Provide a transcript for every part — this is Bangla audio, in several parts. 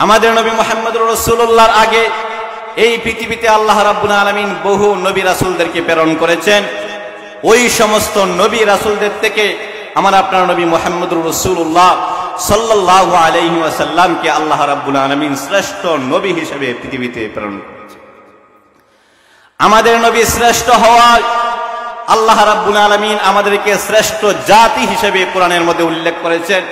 আমাদের নবী মুহাম্মদুর রাসূলুল্লাহর আগে এই পৃথিবীতে আল্লাহ রাব্বুল আলামিন বহু নবী রাসূলদেরকে প্রেরণ করেছেন। ওই সমস্ত নবী রাসূলদের থেকে আমার আপনার নবী মুহাম্মদুর রাসূলুল্লাহ সাল্লাল্লাহু আলাইহি ওয়াসাল্লামকে আল্লাহ রাব্বুল আলামিন শ্রেষ্ঠ নবী হিসেবে পৃথিবীতে প্রেরণ করেছেন। আমাদের নবী শ্রেষ্ঠ হওয়ায় আল্লাহ রাব্বুল আলামিন আমাদেরকে শ্রেষ্ঠ জাতি হিসেবে কোরআনের মধ্যে উল্লেখ করেছেন।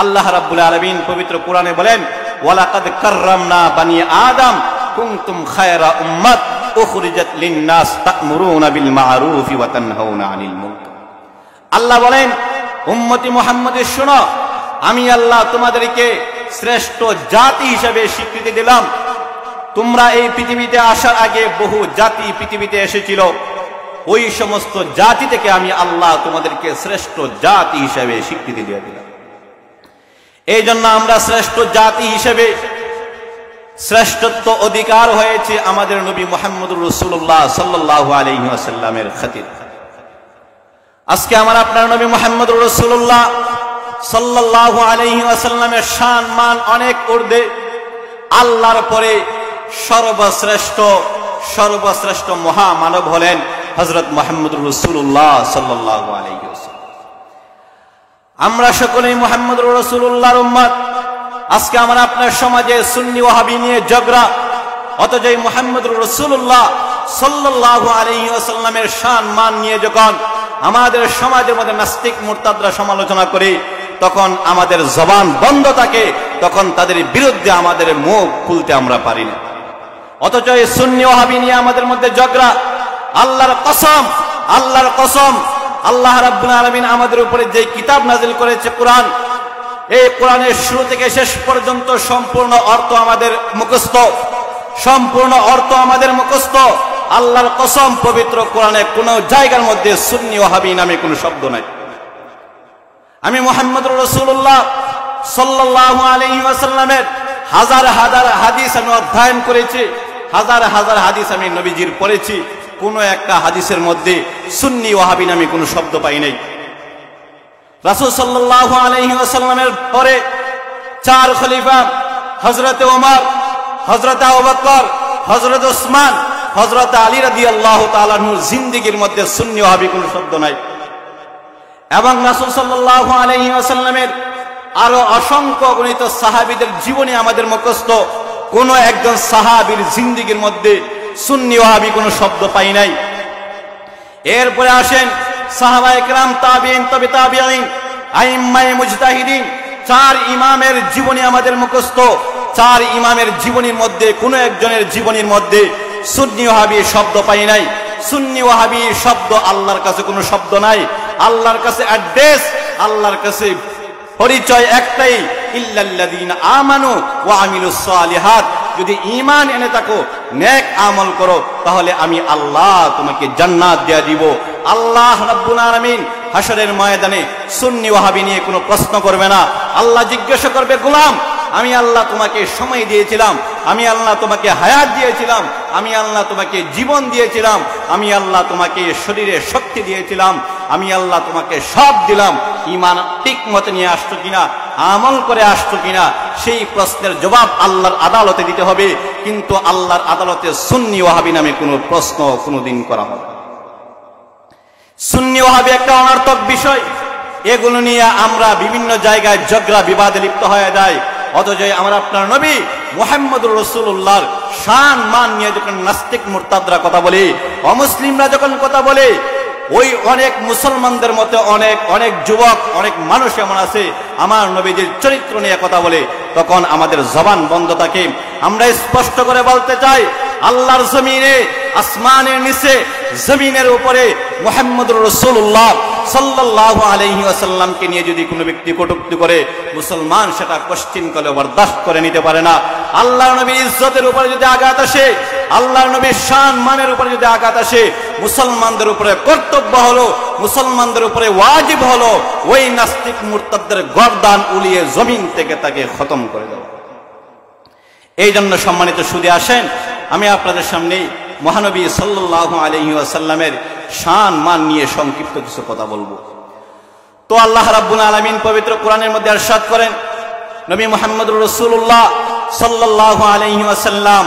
আল্লাহ রাব্বুল আলামিন পবিত্র কোরআনে বলেন, ওয়ালাকাদ কাররামনা বানি আদম কুনতুম খায়রা উম্মাত উখরিজাত লিন-নাস তা'মুরুনা বিল মা'রুফ ওয়া তানহাউনা আনিল মুনকার। আল্লাহ বলেন, উম্মতি মুহাম্মদের শোনো, আমি আল্লাহ তোমাদেরকে শ্রেষ্ঠ জাতি হিসেবে স্বীকৃতি দিলাম। তোমরা এই পৃথিবীতে আসার আগে বহু জাতি পৃথিবীতে এসেছিল, ওই সমস্ত জাতি থেকে আমি আল্লাহ তোমাদেরকে শ্রেষ্ঠ জাতি হিসেবে স্বীকৃতি দিয়ে দিলাম। এই জন্য আমরা শ্রেষ্ঠ জাতি হিসেবে শ্রেষ্ঠত্ব অধিকার হয়েছে আমাদের নবী মুহাম্মদুর রাসূলুল্লাহ সাল্লাল্লাহু আলাইহি ওয়াসাল্লামের খাতির। আজকে আমার আপনার নবী মুহাম্মদুর রাসূলুল্লাহ সাল্লাল্লাহু আলাইহি ওয়াসাল্লামের শান মান অনেক ঊর্ধ্বে। আল্লাহর পরে সর্বশ্রেষ্ঠ মহামানব হলেন হযরত মুহাম্মদুর রাসূলুল্লাহ সাল্লাল্লাহু আলাইহি ওয়াসাল্লাম। আমরা সকলেই মুহাম্মদুর রাসূলুল্লাহর উম্মত। আজকে আমরা আপনার সমাজে সুন্নি ওয়াহাবি নিয়ে ঝগড়া, অথচ মুহাম্মদুর রাসূলুল্লাহ সাল্লাল্লাহু আলাইহি ওয়াসাল্লামের শান মান নিয়ে যখন আমাদের সমাজের মধ্যে নাস্তিক মুরতাদরা সমালোচনা করে, তখন আমাদের জবান বন্ধ থাকে, তখন তাদের বিরুদ্ধে আমাদের মুখ খুলতে আমরা পারি না। অথচ এই সুন্নি ওয়াহাবি নিয়ে আমাদের মধ্যে ঝগড়া। আল্লাহর কসম, আল্লাহ রাব্বুল আলামিন আমাদের উপরে যে কিতাব নাযিল করেছে কোরআন, এই কোরআনের শুরু থেকে শেষ পর্যন্ত সম্পূর্ণ অর্থ আমাদের মুখস্থ। আল্লাহর কসম, পবিত্র কোরআনে কোন জায়গার মধ্যে সুন্নি ওয়াহাবি নামে কোনো শব্দ নাই। আমি মুহাম্মদুর রাসূলুল্লাহ সাল্লাল্লাহু আলাইহি ওয়াসাল্লামের হাজার হাজার হাদিস আমি অধ্যয়ন করেছি, হাজার হাজার হাদিস আমি নবীজির পড়েছি। কোন একটা হাদিসের মধ্যে সুন্নি ওয়াহাবি নামে কোনো শব্দ পাই নাই। রাসূল সাল্লাল্লাহু আলাইহি ওয়াসাল্লামের পরে চার খলিফা হযরত ওমর, হযরত আবু বকর, হযরত উসমান, হযরত আলী রাদিয়াল্লাহু তাআলা আনহুর জিন্দেগীর মধ্যে সুন্নি ওয়াহাবি কোনো শব্দ নাই। এবং রাসূল সাল্লাল্লাহু আলাইহি ওয়াসাল্লামের আরো অসংখ্য গণিত সাহাবীদের জীবনী আমাদের মুখস্থ। কোন একজন সাহাবীর জিন্দেগীর মধ্যে সুন্নি ওয়াহাবি কোনো শব্দ পাই নাই। এরপরে আসেন সাহাবায়ে কেরাম, তাবিঈন, তবে তাবিঈন, আইম্মায়ে মুজতাহিদিন, চার ইমামের জীবনী আমাদের মুখস্থ। চার ইমামের জীবনীর মধ্যে কোন একজনের জীবনীর মধ্যে সুন্নি ওয়াহাবি শব্দ পাই নাই। সুন্নি ওয়াহাবি শব্দ আল্লাহর কাছে কোনো শব্দ নাই। আল্লাহর কাছে অ্যাড্রেস, আল্লাহর কাছে পরিচয় একটাই, ইল্লাল্লাযীনা আমানু ওয়া আমিলুস সালিহাত। যদি ঈমান এনে থাকো, নেক আমল করো, তাহলে আমি আল্লাহ তোমাকে জান্নাত দিয়ে দিব। আল্লাহ রাব্বুল আলামিন হাশরের ময়দানে সুন্নি ওয়াহাবি নিয়ে কোনো প্রশ্ন করবে না। আল্লাহ জিজ্ঞাসা করবে, গোলাম, আমি আল্লাহ তোমাকে সময় দিয়েছিলাম, আমি আল্লাহ তোমাকে হায়াত দিয়েছিলাম, আমি আল্লাহ তোমাকে জীবন দিয়েছিলাম, আমি আল্লাহ তোমাকে শরীরে শক্তি দিয়েছিলাম, আমি আল্লাহ তোমাকে সব দিলাম, ঈমান ঠিক মতো নিয়ে আসছো কিনা, আমল করে আসছো কিনা? সেই প্রশ্নের জবাব আল্লাহর আদালতে দিতে হবে। কিন্তু আল্লাহর আদালতে সুন্নি ওয়াহাবি নামে কোনো প্রশ্ন কোনোদিন করা হবে না। সুন্নি ওয়াহাবি একটা অনর্থক বিষয়। এগুলো নিয়ে আমরা বিভিন্ন জায়গায় ঝগড়া বিবাদে লিপ্ত হয়ে যাই। অথচ আমার আপনার নবী মুহাম্মদুর রাসূলুল্লাহর শান মান নিয়ে যখন নাস্তিক মুরতাদরা কথা বলে, অমুসলিমরা যখন কথা বলে, ওই অনেক মুসলমানদের মধ্যে অনেক যুবক, অনেক মানুষ এমন আছে আমার নবীজির চরিত্র নিয়ে কথা বলে, তখন আমাদের জবান বন্ধ থাকে। আমরা স্পষ্ট করে বলতে চাই, আল্লাহর জমিনে, আসমানের নিচে, জমিনের উপরে মুহাম্মদুর রাসূলুল্লাহ সাল্লাল্লাহু আলাইহি ওয়াসাল্লামকে নিয়ে যদি কোনো ব্যক্তি কটূক্তি করে, মুসলমান সেটা কোশ্চিন করে বরদাস্ত করে নিতে পারে না। আল্লাহর নবীর ইজ্জতের উপরে যদি আঘাত আসে, আল্লাহর নবীর শান মানের উপরে যদি আঘাত আসে, মুসলমানদের উপরে কর্তব্য হলো, মুসলমানদের উপরে ওয়াজিব হলো, ওই নাস্তিক মুরতাদদের গর্দান উলিয়ে জমিন থেকে তাকে খতম করে দেওয়া। এই জন্য সম্মানিত সুদী আসেন, আমি আপনাদের সামনে মহানবী সাল্লাল্লাহু আলাইহি ওয়াসাল্লামের শান মান নিয়ে সংক্ষিপ্ত কিছু কথা বলবো। তো আল্লাহ রাব্বুল আলামিন পবিত্র কোরআনের মধ্যে ইরশাদ করেন, নবী মুহাম্মদুর রাসূলুল্লাহ সাল্লাল্লাহু আলাইহি ওয়াসাল্লাম,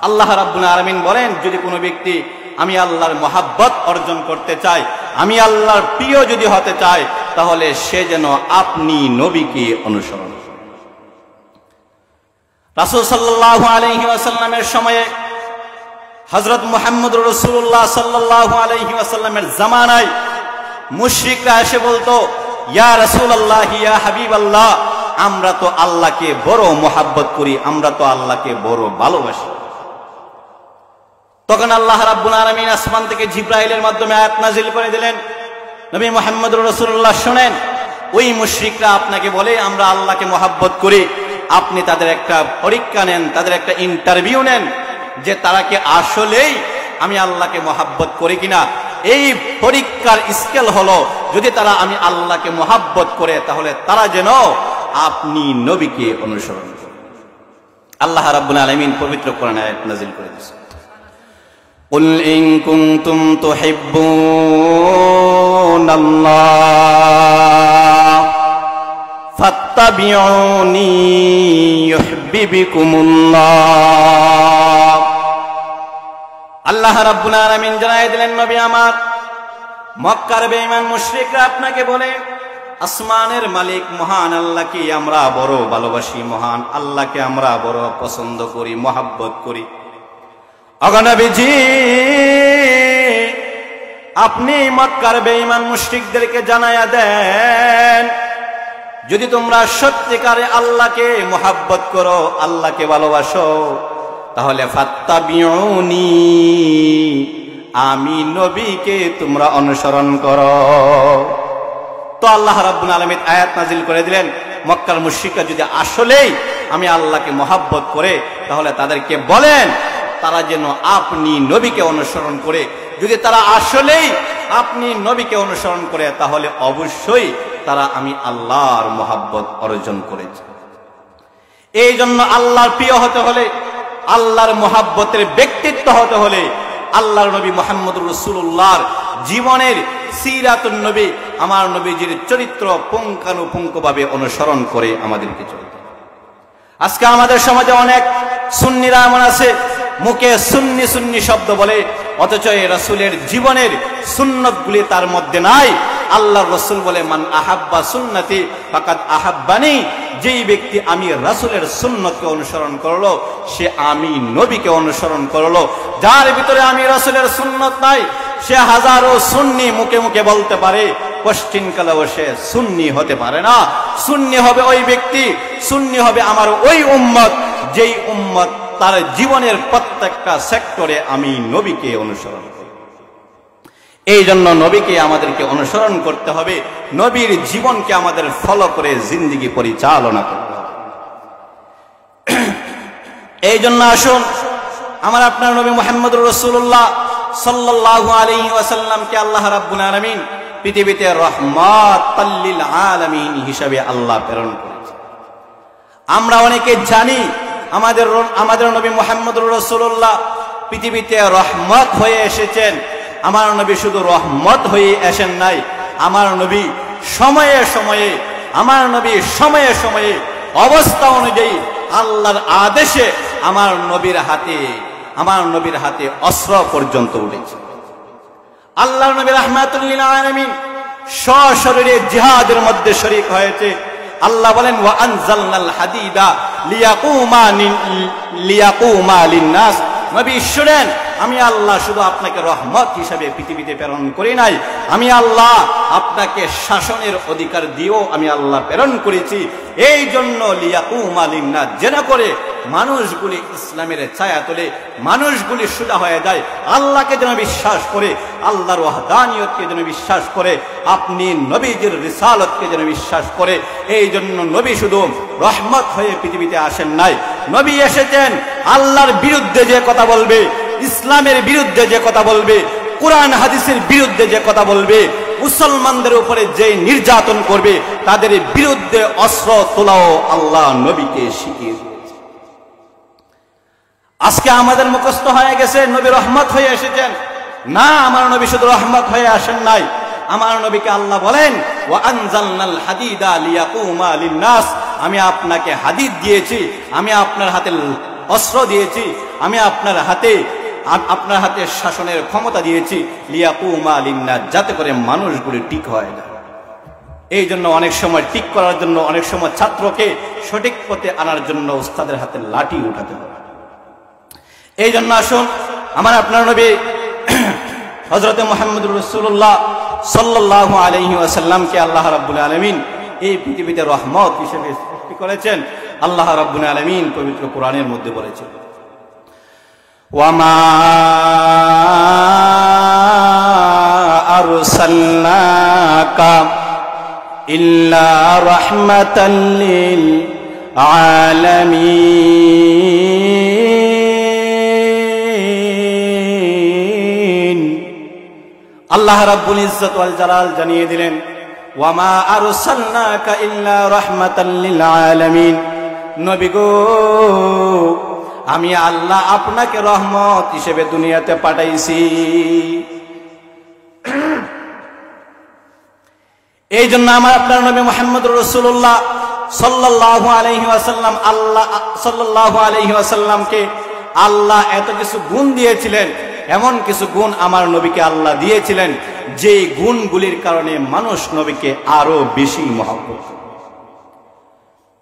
আল্লাহ রাব্বুল আলামিন বলেন, যদি কোনো ব্যক্তি আমি আল্লাহর মহাব্বত অর্জন করতে চায়, আমি আল্লাহর প্রিয় যদি হতে চায়, তাহলে সে যেন আপনি নবীকে অনুসরণ করে। রাসূল সাল্লাল্লাহু আলাইহি ওয়াসাল্লামের সময়ে হযরত মুহাম্মদুর রাসূলুল্লাহ সাল্লাল্লাহু আলাইহি ওয়াসাল্লামের জামানায় মুশরিকরা এসে বলতো, ইয়া রাসূলুল্লাহ, ইয়া হাবিবাল্লাহ, আমরা তো আল্লাহকে বড় মহব্বত করি, আমরা তো আল্লাহকে বড় ভালোবাসি। তখন আল্লাহ রাব্বুল আলামিন আসমান থেকে জিবরাইলের মাধ্যমে আয়াত নাযিল করে দিলেন, নবী মুহাম্মদুর রাসূলুল্লাহ শুনেন, ওই মুশরিকরা আপনাকে বলে আমরা আল্লাহকে মহব্বত করি, আপনি তাদের একটা পরীক্ষা নেন, তাদের একটা ইন্টারভিউ নেন, যে তারা কি আসলেই আমি আল্লাহকে মহব্বত করি কিনা। এই পরীক্ষার স্কেল হলো, যদি তারা আমি আল্লাহকে মহব্বত করে, তাহলে তারা যেন আপনি নবীকে অনুসরণ করে। আল্লাহ রাব্বুল আলামিন পবিত্র কোরআনে আয়াত নাযিল করে দিয়েছেন, কুল ইন কুনতুম তুহিব্বুনাল্লাহ ফাত্তাবিউনি ইউহিব্বুকুমুল্লাহ। আল্লাহ রাব্বুল আলামিন জানাই দিলেন, নবী আমার, মক্কার বেঈমান মুশরিকরা আপনাকে বলে আসমানের মালিক মহান আল্লাহকে আমরা বড় ভালোবাসি, মহান আল্লাহকে আমরা বড় পছন্দ করি, মহব্বত করি। ওগো নবীজি, আপনি মক্কার বেঈমান মুশরিকদেরকে জানায়া দেন, যদি তোমরা সত্যিকারে আল্লাহকে মহব্বত করো, আল্লাহকে ভালোবাসো, তাহলে ফাত্তাবিউনি, আমি নবীকে তোমরা অনুসরণ করো। তো আল্লাহ রাব্বুল আলামিন আয়াত নাযিল করে দিলেন, মক্কার মুশরিকরা যদি আসলেই আমি আল্লাহকে মহব্বত করে, তাহলে তাদেরকে বলেন তারা যেন আপনি নবীকে অনুসরণ করে। যদি তারা আসলেই আপনি নবীকে অনুসরণ করে, তাহলে অবশ্যই তারা আমি আল্লাহর মহব্বত অর্জন করেছে। এই জন্য আল্লাহর প্রিয় হতে হলে, আল্লাহর মহব্বতের ব্যক্তিত্ব হতে হলে, আল্লাহর নবী মুহাম্মদুর রাসূলুল্লাহর জীবনের সিরাতুন নবী, আমার নবীজির চরিত্র পুঙ্খানুপুঙ্খভাবে অনুসরণ করে আমাদেরকে চলতে। আজকে আমাদের সমাজে অনেক সুন্নিরা এমন আছে, মুখে সুন্নি সুন্নি শব্দ বলে, অথচ এই রাসূলের জীবনের সুন্নতগুলি তার মধ্যে নাই। আল্লাহর রাসূল বলে, মান আহাব্বা সুন্নতি ফাকাদ আহাব্বানি, যেই ব্যক্তি আমি রাসূলের সুন্নতকে অনুসরণ করলো, সে আমি নবীকে অনুসরণ করলো। যার ভিতরে আমি রাসূলের সুন্নত নাই, সে হাজারো সুন্নি মুখে মুখে বলতে পারে, পশ্চিমকালেও সে সুন্নি হতে পারে না। সুন্নি হবে ওই ব্যক্তি, সুন্নি হবে আমার ওই উম্মত, যেই উম্মত তার জীবনের প্রত্যেকটা সেক্টরে আমি নবীকে অনুসরণ করি। এই জন্য নবীকে আমাদেরকে অনুসরণ করতে হবে, নবীর জীবনকে আমাদের ফলো করে জিন্দেগি পরিচালনা করতে হবে। এই জন্য আসুন, আমার আপনার নবী মুহাম্মদুর রাসূলুল্লাহ সাল্লাল্লাহু আলাইহি ওয়াসাল্লামকে আল্লাহ রাব্বুল আলামিন পৃথিবীতে রাহমাতাল লিল আলামিন হিসেবে আল্লাহ প্রেরণ করেছেন। আমরা অনেকে জানি আমাদের নবী মুহাম্মদুর রাসূলুল্লাহ পৃথিবীতে রহমত হয়ে এসেছেন। আমার নবী শুধু রহমত হয়ে আসেন নাই, আমার নবী সময়ে সময়ে, আমার নবী সময়ে সময়ে অবস্থা অনুযায়ী আল্লাহর আদেশে আমার নবীর হাতে অস্ত্র পর্যন্ত উঠেছে। আল্লাহর নবী রাহমাতুল লিল আলামিন সশরীরে জিহাদের মধ্যে শরীক হয়েছে। আল্লাহ বলেন, ওয়া আনজালনাল হাদিদা লিয়াকুমা লিন-নাস। নবী শুনেন, আমি আল্লাহ শুধু আপনাকে রহমত হিসাবে পৃথিবীতে প্রেরণ করি নাই, আমি আল্লাহ আপনাকে শাসনের অধিকার দিয়েও আমি আল্লাহ প্রেরণ করেছি। এই জন্য লিয়াকুমা লিন-নাস, যেন করে মানুষগুলি ইসলামের ছায়া তোলে, মানুষগুলি সোজা হয়ে যায়, আল্লাহকে যেন বিশ্বাস করে, আল্লাহর ওয়াহদানিয়তকে যেন বিশ্বাস করে, আপনি নবীজির রিসালতকে যেন বিশ্বাস করে। এই জন্য নবী শুধু রহমত হয়ে পৃথিবীতে আসেন নাই, নবী এসেছেন আল্লাহর বিরুদ্ধে যে কথা বলবে, ইসলামের বিরুদ্ধে যে কথা বলবে, কোরআন হাদিসের বিরুদ্ধে যে কথা বলবে, মুসলমানদের উপরে যে নির্যাতন করবে, তাদের বিরুদ্ধে অস্ত্র তোলাও আল্লাহ নবীকে শিখিয়ে দিয়েছে। আজকে আমাদের মুখস্থ হয়ে গেছে নবী রহমত হয়ে এসেছেন। না, আমার নবী শুধু রহমত হয়ে আসেন নাই, আমার নবীকে আল্লাহ বলেন, ওয়া আনজালনাল হাদিদা লিয়াকুমা লিন-নাস, আমি আপনাকে হাদিদ দিয়েছি, আমি আপনার হাতে অস্ত্র দিয়েছি, আমি আপনার হাতে শাসনের ক্ষমতা দিয়েছি, লিয়াকুমা লিন-নাস, যাতে করে মানুষগুলি ঠিক হয় না। এই জন্য অনেক সময় ঠিক করার জন্য, অনেক সময় ছাত্রকে সঠিক পথে আনার জন্য উস্তাদের হাতে লাঠি উঠাতে হবে। এই জন্য আসুন আমার আপনার নবী হযরত মুহাম্মদুর রাসূলুল্লাহ সাল্লাল্লাহু আলাইহি ওয়াসাল্লামকে আল্লাহ রাব্বুল আলামিন এই পৃথিবীতে রহমত হিসেবে সৃষ্টি করেছেন। আল্লাহ রাব্বুল আলামিন পবিত্র কোরআনের মধ্যে বলেছেন, ওয়ামা আরসালনাকা ইল্লা রাহমাতাল লিল আলামিন। আল্লাহ রাব্বুল ইজ্জত ওয়াল জালাল জানিয়ে দিলেন, ওয়ামা আরসালনাকা ইল্লা রাহমাতাল লিল আলামিন, নবী গো, আমি আল্লাহ আপনাকে রহমত হিসেবে দুনিয়াতে পাঠাইছি। এই জন্য আমার আপনার নবী মুহাম্মদুর রাসূলুল্লাহ সাল্লাল্লাহু আলাইহি ওয়াসাল্লাম সাল্লাল্লাহু আলাইহি ওয়াসাল্লামকে আল্লাহ এত কিছু গুণ দিয়েছিলেন, এমন কিছু গুণ আমার নবীকে আল্লাহ দিয়েছিলেন যে গুণগুলির কারণে মানুষ নবীকে আরো বেশি মহব্বত করে।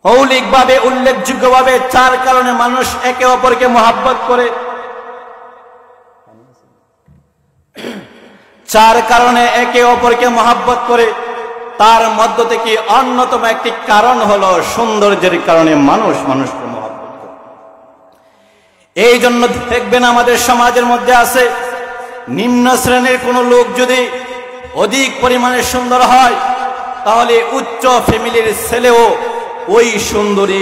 মৌলিকভাবে উল্লেখযোগ্যভাবে 4 কারণে মানুষ একে অপরকে মহব্বত করে। 4 কারণে একে অপরকে মহব্বত করে। তার মধ্য থেকে অন্যতম একটি কারণ হলো সৌন্দর্যের কারণে মানুষ মানুষকে মহব্বত করে। এই জন্য দেখবেন আমাদের সমাজের মধ্যে আছে, নিম্ন শ্রেণীর কোনো লোক যদি অধিক পরিমাণে সুন্দর হয়, তাহলে উচ্চ ফ্যামিলির ছেলেও ওই সুন্দরী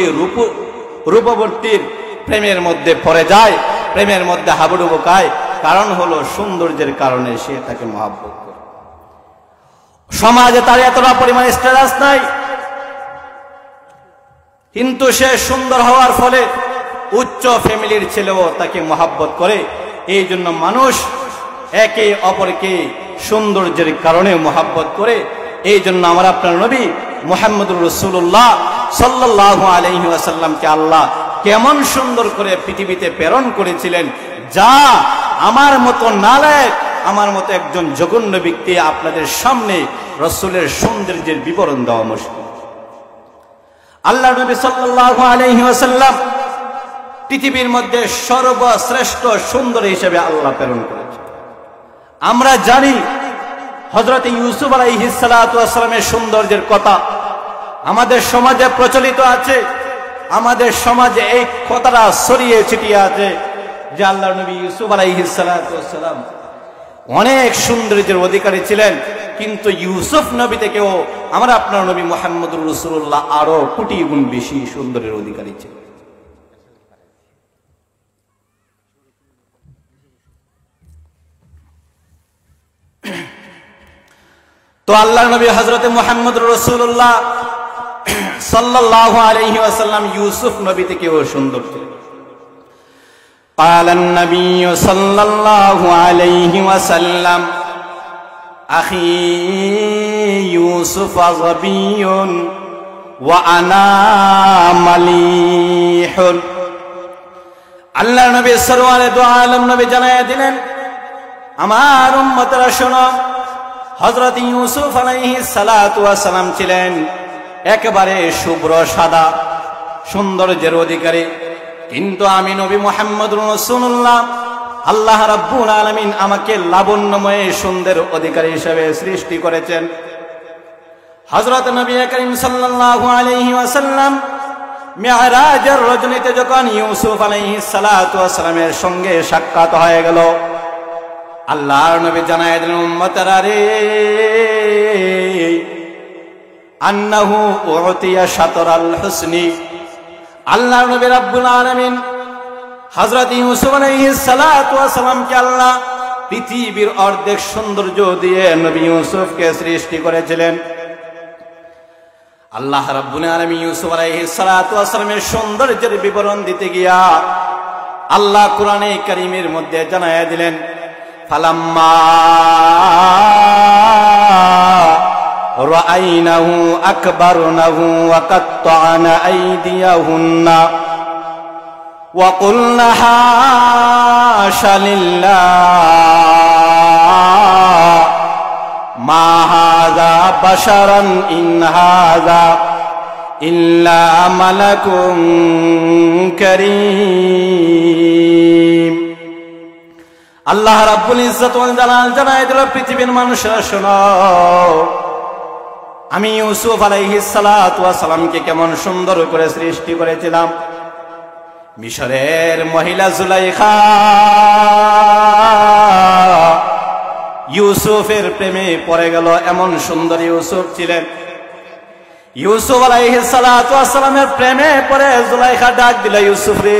রূপবর্তীর প্রেমের মধ্যে পড়ে যায়, প্রেমের মধ্যে হাবুডুবু খায়। কারণ হলো সৌন্দর্যের কারণে সে তাকে মহব্বত করে। সমাজে তার এতটা পরিমাণে স্ট্যাটাস নাই, কিন্তু সে সুন্দর হওয়ার ফলে উচ্চ ফ্যামিলির ছেলেও তাকে মহব্বত করে। এই জন্য মানুষ একে অপরকে সৌন্দর্যের কারণে মহব্বত করে। এই জন্য আমার আপনার নবী মুহাম্মদুর রাসূলুল্লাহ সাল্লাল্লাহু আলাইহি ওয়াসাল্লামকে আল্লাহ কেমন সুন্দর করে পৃথিবীতে প্রেরণ করেছিলেন, যা আমার মতো নালায়েক, আমার মতো একজন জঘন্য ব্যক্তি আপনাদের সামনে রাসূলের সৌন্দর্যের বিবরণ দেওয়া মুশকিল। আল্লাহ নবী সাল্লাল্লাহু আলাইহি ওয়াসাল্লাম পৃথিবীর মধ্যে সর্বশ্রেষ্ঠ সুন্দর হিসেবে আল্লাহ প্রেরণ করেছেন। আমরা জানি হযরত ইউসুফ আলাইহিস সালাতু ওয়াস সালামের সৌন্দর্যের কথা আমাদের সমাজে প্রচলিত আছে। আমাদের সমাজে এই কথাটা ছড়িয়ে ছিটিয়ে আছে যে আল্লাহর নবী ইউসুফ আলাইহিস সালাতু ওয়াস সালাম অনেক সৌন্দর্যের অধিকারী ছিলেন, কিন্তু ইউসুফ নবী থেকেও আমরা আপনার নবী মুহাম্মদুর রাসূলুল্লাহ আরো কোটি গুণ বেশি সুন্দরের অধিকারী ছিলেন। তো আল্লাহর নবী হযরত মুহাম্মদুর রাসূলুল্লাহ সাল্লাল্লাহু আলাইহি ওয়াসাল্লাম ইউসুফ নবী থেকেও সুন্দর ছিলেন। قال النبي صلى الله عليه وسلم أخي يوسف ظبي وأنا مليح। আল্লাহর নবী সরওয়ারে দু আলম নবী জানায়া দিলেন, আমার উম্মতরা শোনো, হযরত ইউসুফ আলাইহিস সালাতু ওয়াস সালাম ছিলেন একেবারে শুভ্র সাদা সৌন্দর্যের অধিকারী, কিন্তু আমি নবী মুহাম্মদুর রাসূলুল্লাহ আল্লাহ রাব্বুল আলামিন আমাকে লাবণ্যময় সুন্দর অধিকারী হিসেবে সৃষ্টি করেছেন। হযরত নবী করিম সাল্লাল্লাহু আলাইহি ওয়াসাল্লাম মিরাজের রজনীতে যখন ইউসুফ আলাইহিস সালাতু ওয়াস সালামের সঙ্গে সাক্ষাৎ হয়ে গেল, আল্লাহর নবী জানায় দিলেন, উম্মতরা রে, আন্নাহু উতিয়া শাতরাল হুসনি। আল্লাহর নবী রাব্বুল আলামিন হযরত ইউসুফ আলাইহিস সালাতু ওয়াস সালামকে আল্লাহ পৃথিবীর অর্ধেক সৌন্দর্য দিয়ে নবী ইউসুফকে সৃষ্টি করেছিলেন। আল্লাহ রাব্বুল আলামিন ইউসুফ আলাইহিস সালাতু ওয়াস সালামের সৌন্দর্যের বিবরণ দিতে গিয়া আল্লাহ কোরআনে কারীমের মধ্যে জানায়া দিলেন, ফালাম্মা রাআ আইনাহু তাফিদু মিন দামিহি হাসিবাহু কাযাবান। আল্লাহর নবী সাল্লাল্লাহু আলাইহি ওয়াসাল্লাম যখন ইউসুফ আলাইহিস সালাতু ওয়াস সালামের সৌন্দর্যের বিবরণ দিতে গিয়া আল্লাহ কোরআনে কারীমের মধ্যে জানায়া দিলেন, ফালাম্মা রাআইনাহু আকবারনাহু ওয়া কাত্তা'না আইদিয়াহুন্না ওয়া কুলনা হাশা লিল্লাহ মা হাযা বাশারান ইন হাযা ইল্লা মালাকুন কারীম। আল্লাহ রাব্বুল ইজ্জত ওয়াল জালাল জানায় দিল, পৃথিবীর মানুষেরা শোনো, আমি ইউসুফ আলাইহিস সালাতু ওয়াস সালামকে কেমন সুন্দর করে সৃষ্টি করেছিলাম। মিশরের মহিলা জুলাইখা ইউসুফের প্রেমে পড়ে গেল, এমন সুন্দর ইউসুফ ছিলেন। ইউসুফ আলাইহিস সালাতু ওয়াস সালামের প্রেমে পড়ে জুলাইখা ডাক দিল, ইউসুফ রে,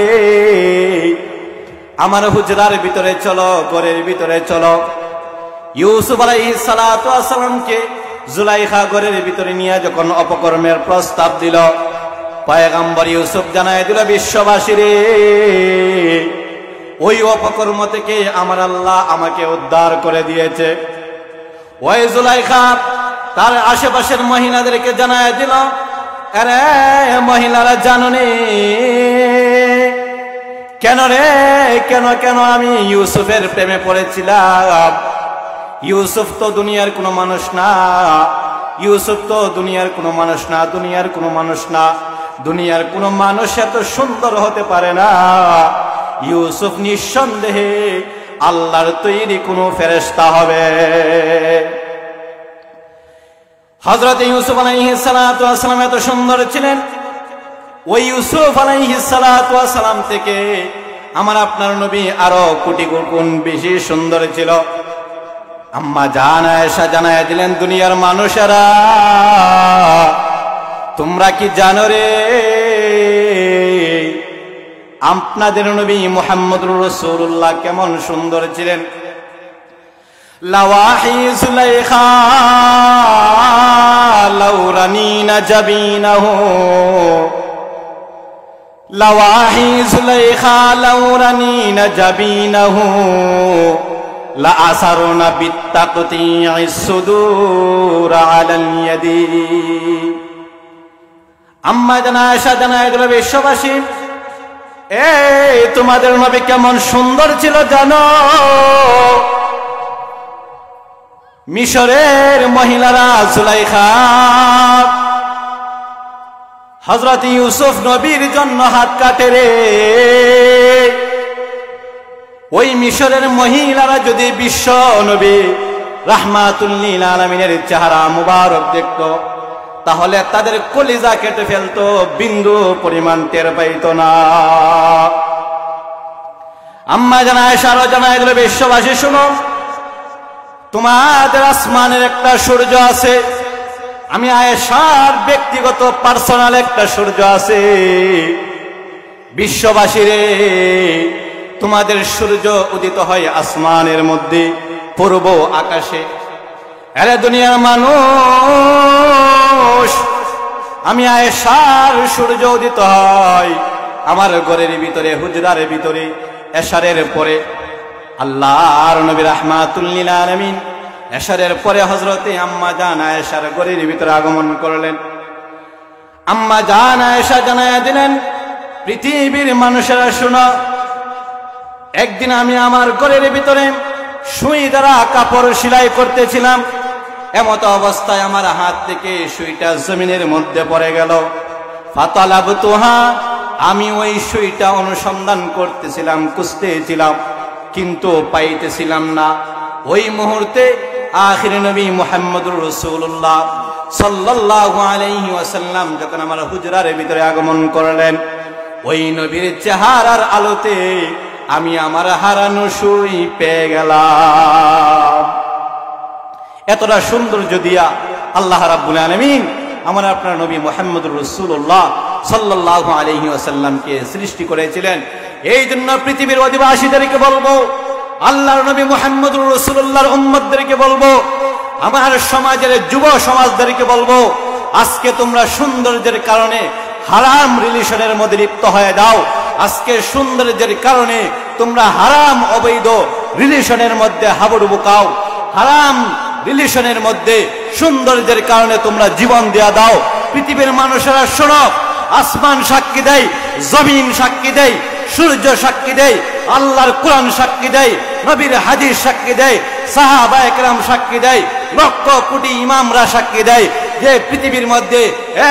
আমার হুজরার ভিতরে চলো, ঘরের ভিতরে চলো। ইউসুফ আলাইহিস সালাতু ওয়াস সালামকে জুলাইখা ঘরের ভিতরে নিয়ে যখন অপকর্মের প্রস্তাব দিল, পয়গম্বর ইউসুফ জানায় দিল, বিশ্ববাসী রে, ওই অপকর্ম থেকে আমার আল্লাহ আমাকে উদ্ধার করে দিয়েছে। ওই জুলাইখা তার আশেপাশের মহিলাদেরকে জানায় দিল, আরে মহিলারা জানোনি কেন রে, কেন কেন আমি ইউসুফের প্রেমে পড়েছিলাম। ইউসুফ তো দুনিয়ার কোনো মানুষ না, ইউসুফ তো দুনিয়ার কোনো মানুষ না, দুনিয়ার কোনো মানুষ না, দুনিয়ার কোনো মানুষ এত সুন্দর হতে পারে না। ইউসুফ নিঃসন্দেহে আল্লাহর তৈরি কোনো ফেরেশতা হবে। হযরত ইউসুফ আলাইহিস সালাতু ওয়াস সালাম এত সুন্দর ছিলেন, ওই ইউসুফ আলাইহিস সালাতু ওয়াস সালাম থেকে আমার আপনার নবী আরো কোটি গুণ বেশি সুন্দর ছিল। আম্মা জান আয়েশা জানায় দিলেন, দুনিয়ার মানুষেরা তোমরা কি জানো রে, আপনাদের নবী মুহাম্মদুর রাসূলুল্লাহ কেমন সুন্দর ছিলেন। লাওয়াহি জুলাইখা লাউরানিনা জাবিনাহু, লাওয়াহি জুলাইখা লাউরানিনা জাবিনাহু লা আসারুনা বিত্তাকতি'is সুদুর আলাল ইয়াদি। আম্মা জানা আয়েশা জানায় দিল, বিশ্ববাসী, এই তোমাদের নবী কেমন সুন্দর ছিল জানো। মিশরের মহিলারা জুলাইখা হযরত ইউসুফ নবীর জন্য হাত কাটে রে। ওই মিশরের মহিলারা যদি বিশ্ব নবী রাহমাতুল লিল আলামিনের চেহারা মুবারক দেখত, তাহলে তাদের কলিজা কেটে ফেলতো, বিন্দু পরিমাণ টের পাইত না। আম্মা জানা আয়েশা জানায় দিল, বিশ্ববাসী শুনো, তোমাদের আসমানের একটা সূর্য আছে, আমি আয়েশার ব্যক্তিগত পার্সোনাল একটা সূর্য আছে। বিশ্ববাসী রে, তোমাদের সূর্য উদিত হয় আসমানের মধ্যে, পূর্ব আকাশে। আরে দুনিয়ার মানুষ, আমি আয়েশার সূর্য উদিত হয় আমার ঘরের ভিতরে, হুজরার ভিতরে, এশারের পরে। আল্লাহর নবী রাহমাতুল লিল আলামিন এশারের পরে হযরতে আম্মা জান আয়েশার ঘরের ভিতরে আগমন করলেন। আম্মা জান আয়েশা জানায়া দিলেন, পৃথিবীর মানুষেরা শুনো, একদিন আমি আমার ঘরের ভিতরে সুই দ্বারা কাপড় সেলাই করতেছিলাম, এমত অবস্থায় আমার হাত থেকে সুইটা জমিনের মধ্যে পড়ে গেল। ফাতালাবতুহা, আমি ওই সুইটা অনুসন্ধান করতেছিলাম, খুঁজতেছিলাম, কিন্তু পাইতেছিলাম না। ওই মুহূর্তে আখির নবী মুহাম্মদুর রাসূলুল্লাহ সাল্লাল্লাহু আলাইহি ওয়াসাল্লাম যখন আমার হুজরার ভিতরে আগমন করলেন, ওই নবীর চেহারার আলোতে আমি আমার হারানো সুই পেয়ে গেলাম। এতটা সৌন্দর্য দিয়া আল্লাহ রাব্বুল আলামিন আমার আপনার নবী মুহাম্মদুর রাসূলুল্লাহ সাল্লাল্লাহু আলাইহি ওয়াসাল্লামকে সৃষ্টি করেছিলেন। এই জন্য পৃথিবীর অধিবাসীদেরকে বলবো, আল্লাহর নবী মুহাম্মদুর রাসূলুল্লাহর উম্মতদেরকে বলবো, আমার সমাজের যুব সমাজদেরকে বলবো, আজকে তোমরা সৌন্দর্যের কারণে হারাম রিলেশনের মধ্যে লিপ্ত হয়ে যাও। আজকে সৌন্দর্যের কারণে তোমরা হারাম অবৈধ রিলেশনের মধ্যে হাবুডুবু খাও, হারাম রিলেশনের মধ্যে সৌন্দর্যের কারণে তোমরা জীবন দেয়া দাও। পৃথিবীর মানুষেরা শোনো, আসমান সাক্ষী দেয়, জমিন সাক্ষী দেয়, সূর্য সাক্ষী দেয়, আল্লাহর কোরআন সাক্ষী দেয়, নবীর হাদিস সাক্ষী দেয়, সাহাবায়ে কেরাম সাক্ষী দেয়, লক্ষ কোটি ইমামরা সাক্ষী দেয় যে পৃথিবীর মধ্যে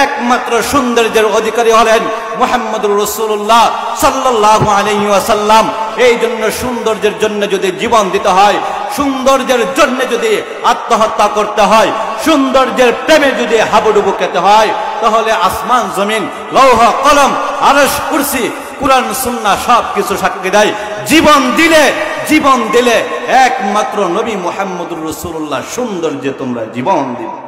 একমাত্র সৌন্দর্যের অধিকারী হলেন মুহাম্মদুর রাসূলুল্লাহ সাল্লাল্লাহু আলাইহি ওয়াসাল্লাম। এই জন্য সৌন্দর্যের জন্য যদি জীবন দিতে হয়, সৌন্দর্যের জন্য যদি আত্মহত্যা করতে হয়, সৌন্দর্যের প্রেমে যদি হাবুডুবু খেতে হয়, তাহলে আসমান জমিন লৌহ কলম আরশ কুরসি কুরআন সুন্নাহ সব কিছু সাক্ষী দেয়। জীবন দিলে একমাত্র নবী মুহাম্মদুর রাসূলুল্লাহ সৌন্দর্যে তোমরা জীবন দিবে।